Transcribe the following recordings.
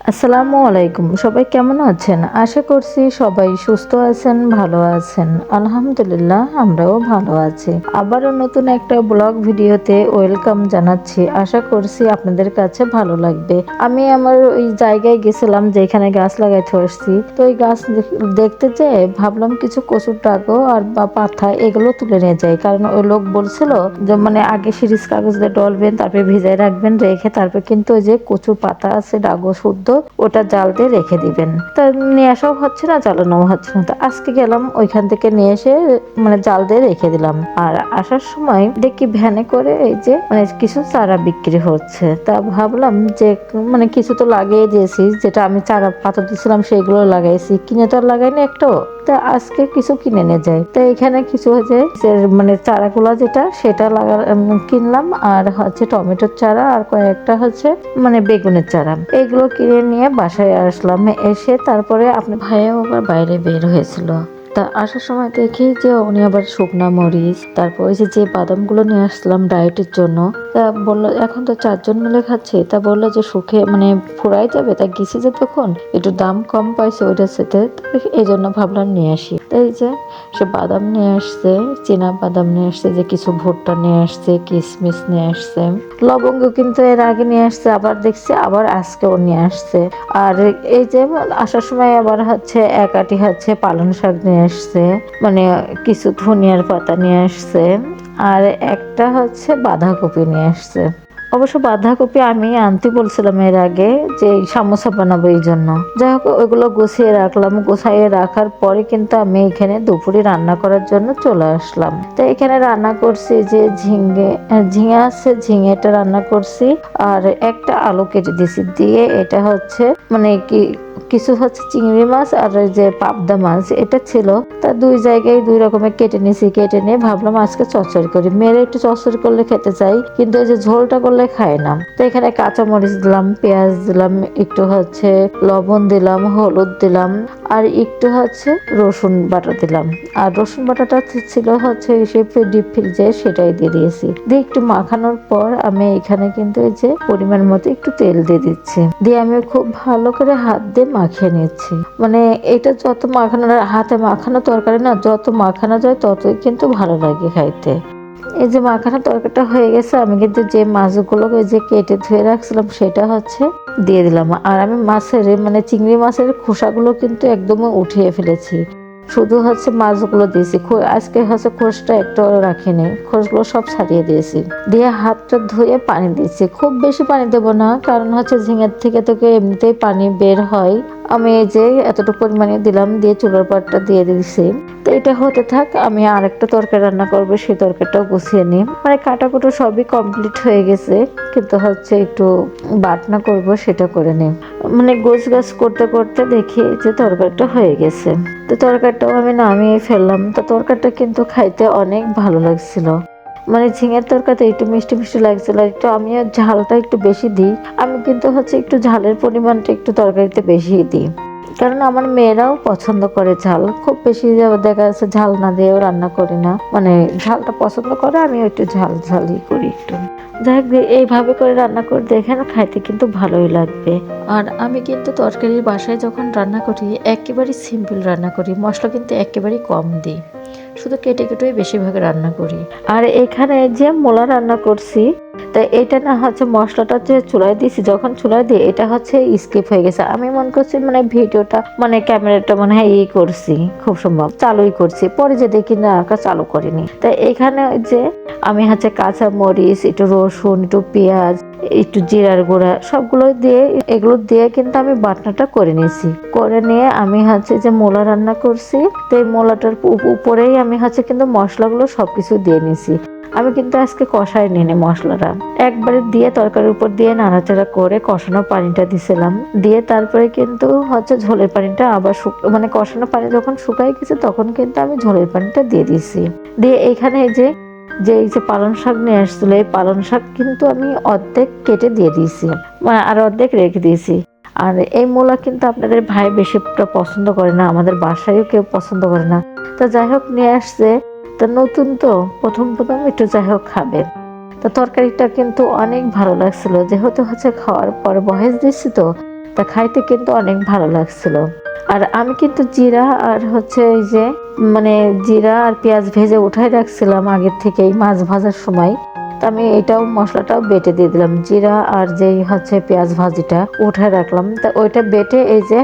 আসসালামু আলাইকুম, সবাই কেমন আছেন? আশা করছি সবাই সুস্থ আছেন, ভালো আছেন। আলহামদুলিল্লাহ, আমরাও ভালো আছি। আবারও নতুন একটা ব্লগ ভিডিওতে ওয়েলকাম জানাচ্ছি। আশা করছি আপনাদের কাছে ভালো লাগবে। আমি আমার ওই জায়গায় গেছিলাম যেখানে গাছ লাগাইতে আসছি। তো ওই গাছ দেখতে যেয়ে ভাবলাম কিছু কচুর ডাগো আর বা পাতা এগুলো তুলে নিয়ে যাই, কারণ ওই লোক বলছিল যে মানে আগে সিরিজ কাগজ দিয়ে ডলবেন, তারপরে ভিজাই রাখবেন, রেখে তারপর কিন্তু ওই যে কচুর পাতা আছে ডাগো শুদ্ধ ওটা জাল দিয়ে রেখে দিবেন। তা নিয়ে আসাও হচ্ছে না, জ্বালানোও হচ্ছে না। তো আজকে গেলাম ওইখান থেকে নিয়ে এসে মানে জাল দিয়ে রেখে দিলাম। আর আসার সময় দেখি ভ্যানে করে এই যে মানে কিছু চারা বিক্রি হচ্ছে। তা ভাবলাম যে মানে কিছু তো লাগিয়ে দিয়েছি, যেটা আমি চারা পাতা দিয়েছিলাম সেগুলো লাগাইছি, কিনে তো আর লাগাইনি একটাও। তা আজকে কিছু কিনে নিয়ে যাই। তা এখানে কিছু হচ্ছে মানে চারাগুলা যেটা সেটা কিনলাম, আর হচ্ছে টমেটোর চারা, আর কয়েকটা হচ্ছে মানে বেগুনের চারা। এগুলো কিনে নিয়ে বাসায় আসলাম। এসে তারপরে আপনার ভাইয়া আবার বাইরে বের হয়েছিল। তা আসার সময় দেখি যে উনি আবার শুকনা মরিচ, তারপর ওই যে বাদামগুলো নিয়ে আসলাম ডায়েটের জন্য। তা বললো এখন তো 4 জন মিলে খাচ্ছে, তা বললো যে শুকিয়ে মানে ফুরাই যাবে, তা গেছি যে তখন একটু দাম কম পাইছে ওইটার সাথে, এই জন্য ভাবলাম নিয়ে আসি। তাই যে সে বাদাম নিয়ে আসছে, চীনা বাদাম নিয়ে আসছে, যে কিছু ভুট্টা নিয়ে আসছে, কিশমিশ নিয়ে আসছে, লবঙ্গ কিন্তু এর আগে নিয়ে আসছে, আবার দেখছি আবার আজকেও নিয়ে আসছে। আর এই যে আসার সময় আবার হচ্ছে এক আটি হচ্ছে পালং শাক নিয়ে আসছে, মানে কিছু ধনিয়ার পাতা নিয়ে আসছে, আর একটা হচ্ছে বাঁধাকপি নিয়ে আসছে। অবশ্য বাঁধাকপি আমি আনতে বলছিলাম এর আগে, যে সামোসা বানাবো এই জন্য। যাই হোক ওইগুলো গুছিয়ে রাখলাম। গুছিয়ে রাখার পরে কিন্তু আমি এখানে দুপুরে রান্না করার জন্য চলে আসলাম। তো এখানে রান্না করছি যে ঝিঙে আছে, ঝিঙেটা রান্না করছি, আর একটা আলু কেটে দিছি, দিয়ে এটা হচ্ছে মানে কিছু হচ্ছে চিংড়ি মাছ আর ওই যে পাবদা মাছ এটা ছিল। তা দুই জায়গায় দুই রকমের কেটে নিয়েছি। কেটে নিয়ে ভাবলাম আজকে চচ্চড়ি করি। মেরে একটু চচ্চড়ি করলে খেতে চাই, কিন্তু এই যে ঝোলটা করলে খায় না। তো এখানে কাঁচামরিচ দিলাম, পেঁয়াজ দিলাম, একটু হচ্ছে লবণ দিলাম, হলুদ দিলাম, আর একটু হচ্ছে রসুন বাটা দিলাম। আর রসুন বাটাটা ছিল হচ্ছে ডিপ ফ্রিজে, সেটাই দিয়ে দিয়েছি। দিয়ে একটু মাখানোর পর আমি এখানে কিন্তু এই যে পরিমাণ মতো একটু তেল দিয়ে দিচ্ছি, দিয়ে আমি খুব ভালো করে হাত দিয়ে মাখিয়ে নিচ্ছি। মানে এটা যত মাখানো, হাতে মাখানো তরকারি না, যত মাখানো যায় ততই কিন্তু ভালো লাগে খাইতে। এই যে মাখানো তরকারিটা হয়ে গেছে, আমি কিন্তু যে মাছগুলো যে কেটে ধুয়ে রাখছিলাম সেটা হচ্ছে দিয়ে দিলাম। আর আমি মাছের মানে চিংড়ি মাছের খোসাগুলো কিন্তু একদমই উঠিয়ে ফেলেছি, শুধু হচ্ছে মাছগুলো দিয়েছি। আজকে হচ্ছে খোসটা একটু রাখিনি, খোসগুলো সব ছাড়িয়ে দিয়েছি। দিয়ে হাতটা ধুয়ে পানি দিয়েছি। খুব বেশি পানি দেবো না, কারণ হচ্ছে ঝিঙের থেকে এমনিতেই পানি বের হয়। আমি এই যে এতটুকু পরিমাণে দিলাম, দিয়ে চুলার পাটটা দিয়ে দিয়েছি। তো এটা হতে থাক, আমি আরেকটা তরকারি রান্না করবো, সেই তরকারিটাও গুছিয়ে নিই। মানে কাটাকুটো সবই কমপ্লিট হয়ে গেছে, কিন্তু হচ্ছে একটু বাটনা করব, সেটা করে নিই। মানে গোছ গাছ করতে করতে দেখি যে তরকারিটা হয়ে গেছে। তো তরকারিটাও আমি নামিয়ে ফেললাম। তো তরকারিটা কিন্তু খাইতে অনেক ভালো লাগছিল। মানে ঝিঙের তরকারিতে একটু মিষ্টি মিষ্টি লাগছিল, একটু আমিও ঝালটা একটু বেশি দিই। আমি কিন্তু হচ্ছে একটু ঝালের পরিমাণটা একটু তরকারিতে বেশি দিই, কারণ আমার মেয়েরাও পছন্দ করে ঝাল। খুব বেশি দেখা যাচ্ছে ঝাল না দিয়েও রান্না করি না, মানে ঝালটা পছন্দ করে, আমি একটু ঝাল ঝালই করি একটু। যাই হোক, এইভাবে করে রান্না করে দেখেন, খাইতে কিন্তু ভালোই লাগবে। আর আমি কিন্তু তরকারির বাসায় যখন রান্না করি একেবারেই সিম্পল রান্না করি, মশলা কিন্তু একেবারেই কম দিই, শুধু কেটে কেটেই বেশিরভাগ রান্না করি। আর এখানে যে মোলা রান্না করছি, তাই এটা না হচ্ছে মশলাটা যে চুলায় দিয়েছি, যখন চুলায় দিয়ে এটা হচ্ছে স্কিপ হয়ে গেছে। আমি মনে করছি মানে ভিডিওটা মানে ক্যামেরাটা মনে হয় করছি, খুব সম্ভব চালুই করছি, পরে যে দেখি না চালু করিনি। তাই এখানে যে আমি হচ্ছে কাঁচা মরিচ, একটু রসুন, একটু পেঁয়াজ, একটু জিরার গুঁড়া সবগুলো দিয়ে এগুলো দিয়ে কিন্তু আমি বাটনাটা করে নিয়েছি। করে নিয়ে আমি হচ্ছে যে মোলা রান্না করছি, তো এই মোলাটার উপরেই আমি হচ্ছে কিন্তু মশলাগুলো সবকিছু দিয়ে নিয়েছি। আমি কিন্তু আজকে কষাই নিই মশলাটা, একবারে দিয়ে তরকারির উপর দিয়ে নাড়াচাড়া করে কষানো পানিটা দিছিলাম। দিয়ে তারপরে কিন্তু হচ্ছে ঝোলের পানিটা আবার মানে কষানো পানি যখন শুকাই গেছে তখন কিন্তু আমি ঝোলের পানিটা দিয়ে দিছি। দিয়ে এইখানে এই যে পালং শাক নিয়ে আসছিল, এই পালং শাক কিন্তু আমি অর্ধেক কেটে দিয়ে দিয়েছি, মানে আর অর্ধেক রেখে দিয়েছি। আর এই মূলা কিন্তু আপনাদের ভাই বেশি পছন্দ করে না, আমাদের বাসায়ও কেউ পছন্দ করে না। তো যাই হোক নিয়ে আসছে, তো নতুন তো প্রথম প্রথম একটু যাই হোক খাবে। তো তরকারিটা কিন্তু অনেক ভালো লাগছিল, যেহেতু হচ্ছে খাওয়ার পরে বহেস দিচ্ছি তো, তা খাইতে কিন্তু অনেক ভালো লাগছিল। আর আমি কিন্তু জিরা আর হচ্ছে এই যে মানে জিরা আর পেঁয়াজ ভেজে উঠাই রাখছিলাম আগের থেকেই মাছ ভাজার সময়। তা আমি এটাও মশলাটাও বেটে দিয়ে দিলাম, জিরা আর যেই হচ্ছে পেঁয়াজ ভাজিটা উঠায় রাখলাম, তা ওইটা বেটে এই যে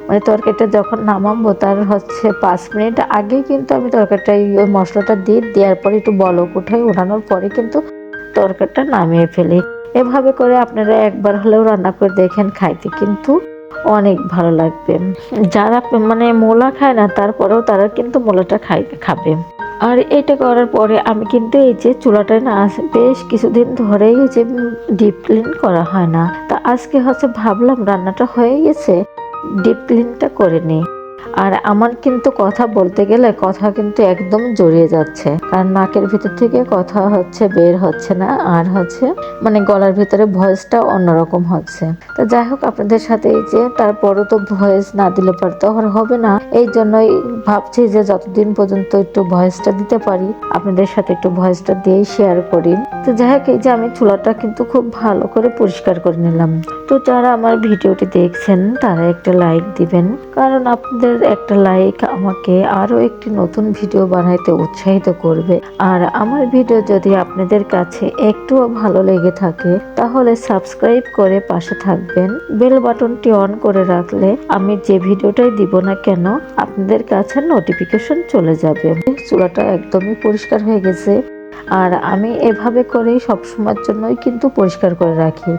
মানে তরকারিটা যখন নামাবো তার হচ্ছে 5 মিনিট আগে কিন্তু আমি তরকারিটা ওই মশলাটা দেওয়ার পরে একটু বলক উঠাই, ওঠানোর পরে কিন্তু তরকারিটা নামিয়ে ফেলি। এভাবে করে আপনারা একবার হলেও রান্না করে দেখেন, খাইতে কিন্তু অনেক ভালো লাগবে। যারা মানে মূলা খায় না তারপরেও তারা কিন্তু মূলাটা খাবে। আর এটা করার পরে আমি কিন্তু এই যে চুলাটায় না বেশ কিছুদিন ধরেই যে ডিপ ক্লিন করা হয় না, তা আজকে হচ্ছে ভাবলাম রান্নাটা হয়ে গেছে, ডিপ ক্লিনটা করে নিই। আর আমার কিন্তু কথা বলতে গেলে কথা কিন্তু একদম জড়িয়ে যাচ্ছে, কারণ নাকের ভিতর থেকে কথা হচ্ছে বের হচ্ছে না, আর হচ্ছে মানে গলার ভিতরে ভয়েসটা অন্যরকম হচ্ছে। তো যাই হোক, আপনাদের সাথে এই যে তারপরও তো ভয়েস না দিলে পর তো আর হবে না, এই জন্যই ভাবছি যে যতদিন পর্যন্ত একটু ভয়েসটা দিতে পারি আপনাদের সাথে একটু ভয়েসটা দিয়েই শেয়ার করি। তো যাই হোক, এই যে আমি চুলাটা কিন্তু খুব ভালো করে পরিষ্কার করে নিলাম। তো যারা আমার ভিডিওটি দেখছেন তারা একটা লাইক দিবেন, কারণ আপনাদের একটা লাইক আমাকে আরো একটি নতুন ভিডিও বানাইতে উৎসাহিত করবে। আর আমার ভিডিও যদি আপনাদের কাছে একটুও ভালো লেগে থাকে তাহলে সাবস্ক্রাইব করে পাশে থাকবেন, বেল বাটনটি অন করে রাখলে আমি যে ভিডিওটাই দিব না কেন আপনাদের কাছে নোটিফিকেশন চলে যাবে। চুলাটা একদমই পরিষ্কার হয়ে গেছে, আর আমি এভাবে করেই সবসময়ের জন্যই কিন্তু পরিষ্কার করে রাখি।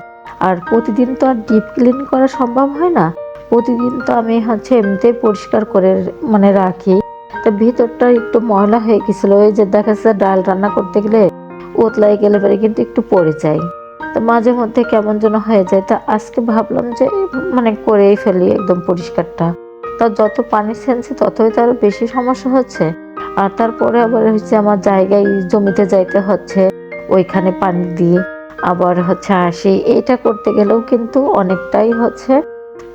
আর প্রতিদিন তো আর ডিপ ক্লিন করা সম্ভব হয় না, প্রতিদিন তো আমি হচ্ছে এমনিতেই পরিষ্কার করে মানে রাখি। তো ভিতরটা একটু ময়লা হয়ে গেছিল, ওই যে দেখা যাচ্ছে ডাল রান্না করতে গেলে উতলাই গেলে পরে কিন্তু একটু পড়ে যায়, তো মাঝে মধ্যে কেমন যেন হয়ে যায়। তা আজকে ভাবলাম যে মানে করেই ফেলি একদম পরিষ্কারটা। তা যত পানি ছেনছে ততই তো আরো বেশি সমস্যা হচ্ছে। আর তারপরে আবার হচ্ছে আমার জায়গায় জমিতে যাইতে হচ্ছে, ওইখানে পানি দিয়ে আবার হচ্ছে আসি, এটা করতে গেলেও কিন্তু অনেকটাই হচ্ছে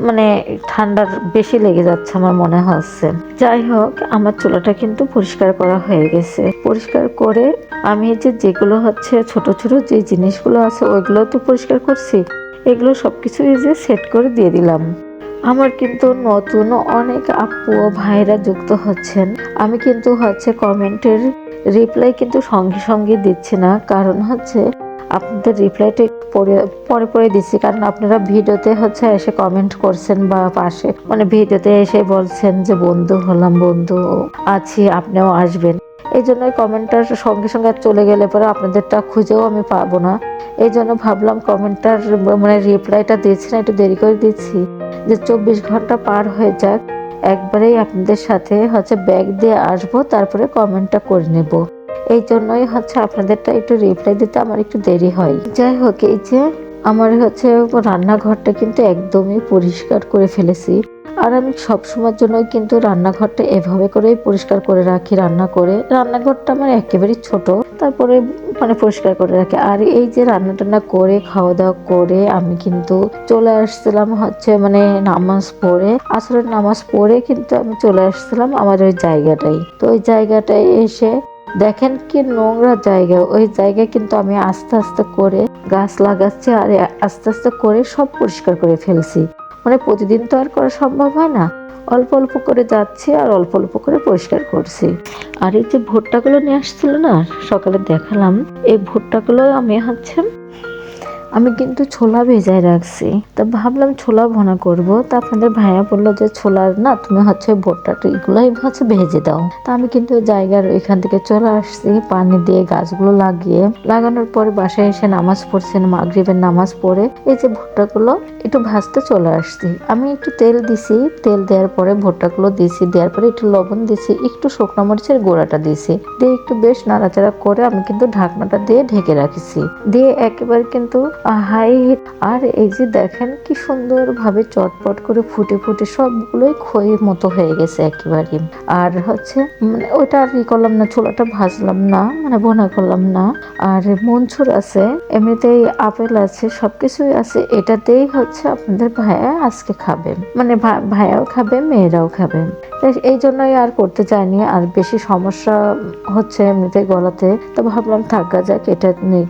মানে ঠান্ডার বেশি লেগে যাচ্ছে আমার মনে হচ্ছে। যাই হোক, আমার চুলাটা কিন্তু পরিষ্কার করা হয়ে গেছে। পরিষ্কার করে আমি যে যেগুলো হচ্ছে ছোট ছোট যে জিনিসগুলো আছে ওইগুলো তো পরিষ্কার করছি, এগুলো সবকিছু এই যে সেট করে দিয়ে দিলাম। আমার কিন্তু নতুন অনেক আপু ও ভাইরা যুক্ত হচ্ছেন, আমি কিন্তু হচ্ছে কমেন্টের রিপ্লাই কিন্তু সঙ্গে সঙ্গে দিচ্ছি না, কারণ হচ্ছে আপনাদের রিপ্লাইটা পরে পরে পরে দিচ্ছি, কারণ আপনারা ভিডিওতে হচ্ছে এসে কমেন্ট করছেন বা পাশে মানে ভিডিওতে এসে বলছেন যে বন্ধু হলাম, বন্ধু আছি, আপনিও আসবেন। এই জন্য কমেন্টটার সঙ্গে সঙ্গে চলে গেলে পরে আপনাদেরটা খুঁজেও আমি পাবো না। এই জন্য ভাবলাম কমেন্টটার মানে রিপ্লাইটা দিচ্ছি না, একটু দেরি করে দিচ্ছি, যে 24 ঘন্টা পার হয়ে যাক, একবারেই আপনাদের সাথে হচ্ছে ব্যাগ দিয়ে আসবো, তারপরে কমেন্টটা করে নেব। এই জন্যই হচ্ছে আপনাদেরটা একটু রিপ্লাই দিতে আমার একটু দেরি হয়। যাই হোক, এই যে আমার হচ্ছে রান্নাঘরটা কিন্তু একদমই পরিষ্কার করে ফেলেছি। আর আমি সবসময়ের জন্য কিন্তু রান্নাঘরটা এভাবে করেই পরিষ্কার করে রাখি। রান্নাঘরটা আমার একেবারেই ছোট, তারপরে মানে পরিষ্কার করে রাখি। আর এই যে রান্না টান্না করে খাওয়া দাওয়া করে আমি কিন্তু চলে আসছিলাম হচ্ছে মানে নামাজ পড়ে, আসরের নামাজ পড়ে কিন্তু আমি চলে আসছিলাম আমার ওই জায়গাটাই। তো ওই জায়গাটায় এসে দেখেন কি নোংরা জায়গা, ওই জায়গায় কিন্তু আমি আস্তে আস্তে করে গাছ লাগাচ্ছি, আর আস্তে আস্তে করে সব পরিষ্কার করে ফেলছি। মানে প্রতিদিন তো আর করা সম্ভব হয় না, অল্প অল্প করে যাচ্ছি আর অল্প অল্প করে পরিষ্কার করছি। আর এই যে ভুট্টাগুলো নিয়ে আসছিল না সকালে দেখালাম, এই ভুট্টাগুলো আমি কিন্তু ছোলা ভেজায় রাখছি, তা ভাবলাম ছোলা ভুনা করব। তা আপনাদের ভাইয়া বললো যে ছোলার না, তুমি হচ্ছে ভুট্টাটা এগুলাই হচ্ছে ভেজে দাও। তা আমি কিন্তু জায়গার ওইখান থেকে চলে আসছি, পানি দিয়ে গাছগুলো লাগানোর পরে বাসায় এসে নামাজ পড়ছেন, মাগরিবের নামাজ পড়ে এই যে ভুট্টাগুলো একটু ভাজতে চলে আসছি। আমি একটু তেল দিছি, তেল দেওয়ার পরে ভুট্টাগুলো দিছি, দেওয়ার পরে একটু লবণ দিছি, একটু শুকনো মরিচের গুঁড়াটা দিছি, দিয়ে একটু বেশ নাড়াচাড়া করে আমি কিন্তু ঢাকনাটা দিয়ে ঢেকে রাখিছি, দিয়ে একেবারে কিন্তু হাই হিট। আর এই যে দেখেন কি সুন্দর ভাবে চটপট করে ফুটে ফুটে সবগুলোই খইয়ের মতো হয়ে গেছে একেবারে। আর হচ্ছে মানে ওইটা আর ই করলাম না, ছোলাটা ভাজলাম না, মানে ভুনা করলাম না। আর মনচুর আছে, এমনিতেই আপেল আছে, সবকিছুই আছে, এটাতেই হচ্ছে আপনাদের ভাইয়া আজকে খাবে, মানে ভাইয়াও খাবে, মেয়েরাও খাবে। এই জন্যই আর করতে চাইনি, আর বেশি সমস্যা হচ্ছে এমনিতে গলাতে, তো ভাবলাম থাকা যাক, এটা নিয়ে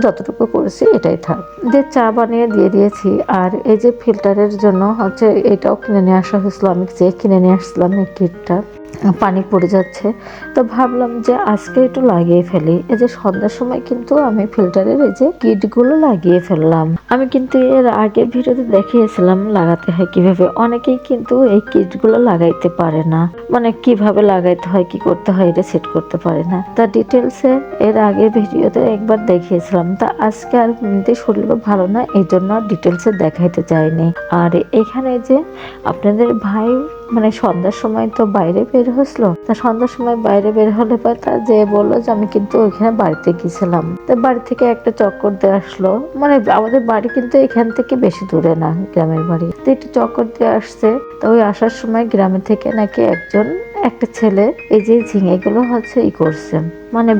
যতটুকু করেছি এটাই থাক। পিঠা দিয়ে চা বানিয়ে দিয়ে দিয়েছি। আর এই যে ফিল্টারের জন্য হচ্ছে এটাও কিনে নিয়ে আসা হয়েছিল, আমি যে কিনে নিয়ে আসছিলাম এই কিটটা, পানি পড়ে যাচ্ছে। তো ভাবলাম যে আজকে একটু লাগিয়ে ফেলি। এই যে সন্ধ্যার সময় কিন্তু আমি ফিল্টারের এই যে কিটগুলো লাগিয়ে ফেললাম। আমি কিন্তু এর আগের ভিডিওতে দেখিয়েছিলাম লাগাতে হয় কিভাবে। অনেকেই কিন্তু এই কিটগুলো লাগাইতে পারে না, মানে কিভাবে লাগাইতে হয় কি করতে হয় এটা সেট করতে পারে না। তা ডিটেলসে এর আগের ভিডিওতে একবার দেখিয়েছিলাম। তা আজকে আর এমনিতে শরীরও ভালো না, এই জন্য ডিটেলসে দেখাইতে চাইনি। আর এখানে যে আপনাদের ভাই মানে সন্ধ্যার সময় তো বাইরে বের হয়েছিল, তা সন্ধ্যার সময় বাইরে বের হলে পর তা যে বললো যে আমি কিন্তু ওইখানে বাড়িতে গেছিলাম। তো বাড়ি থেকে একটা চক্কর দিয়ে আসলো, মানে আমাদের বাড়ি কিন্তু এখান থেকে বেশি দূরে না, গ্রামের বাড়ি। তো একটু চক্কর দিয়ে আসছে। তো ওই আসার সময় গ্রামে থেকে নাকি একটা ছেলে এই যে ঝিঙে গুলো হচ্ছে করছে, মানে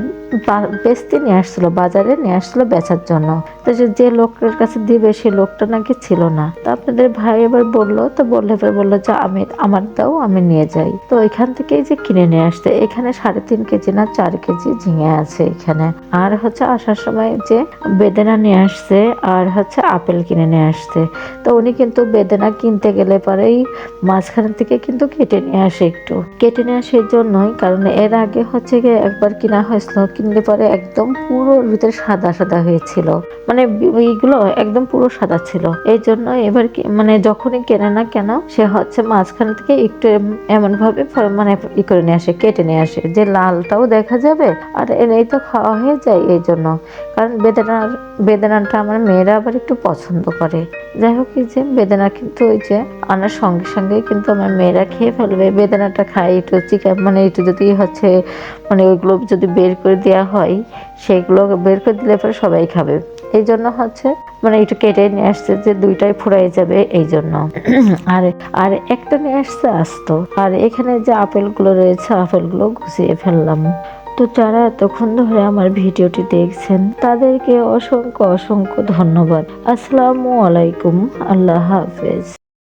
বেচতে নিয়ে আসছিল, বাজারে নিয়ে আসছিল বেচার জন্য। তো যে লোকটার কাছে দিবে সে লোকটা নাকি ছিল না। তো আপনাদের ভাই এবার বললো, তো বললো যে আমার দাও, আমি নিয়ে যাই। তো এখান থেকে যে কিনে নিয়ে আসতে, এখানে 3.5 কেজি না 4 কেজি ঝিঙে আছে এখানে। আর হচ্ছে আসার সময় যে বেদানা নিয়ে আসছে, আর হচ্ছে আপেল কিনে নিয়ে আসছে। তো উনি কিন্তু বেদানা কিনতে গেলে পরেই মাঝখান থেকে কিন্তু কেটে নিয়ে আসে, একটু কেটে নিয়ে আসে। এই জন্যই, কারণ এর আগে হচ্ছে গিয়ে একবার কিনা হয়েছিল, কিনলে পরে একদম পুরো ভিতরে সাদা সাদা হয়েছিল, মানে এইগুলো একদম পুরো সাদা ছিল। এই জন্য এবার মানে যখনই কেনে না কেন সে হচ্ছে মাঝখান থেকে একটু এমন ভাবে মানে করে নিয়ে আসে, কেটে নিয়ে আসে, যে লালটাও দেখা যাবে আর এই তো খাওয়া হয়ে যায়। এই জন্য, কারণ বেদানাটা আমার মেয়েরা আবার একটু পছন্দ করে। যাই হোক, এই যে বেদানা কিন্তু ওই যে আনার সঙ্গে সঙ্গে কিন্তু আমার মেয়েরা খেয়ে ফেলবে। বেদানাটা খাই একটু চিকেন, মানে একটু যদি হচ্ছে মানে ওইগুলো যদি বের করে দেওয়া হয়, সেগুলো বের করে দিলে পরে সবাই খাবে। এই জন্য হচ্ছে মানে একটু কেটে নিয়ে আসছে, যে দুইটাই ফুরাই যাবে এই জন্য। আর আর একটা নিয়ে আসছে আস্ত। আর এখানে যে আপেলগুলো রয়েছে, আপেলগুলো গুছিয়ে ফেললাম। তো যারা এতক্ষণ ধরে আমার ভিডিওটি দেখছেন তাদেরকে অসংখ্য অসংখ্য ধন্যবাদ। আসসালামু আলাইকুম, আল্লাহ হাফেজ।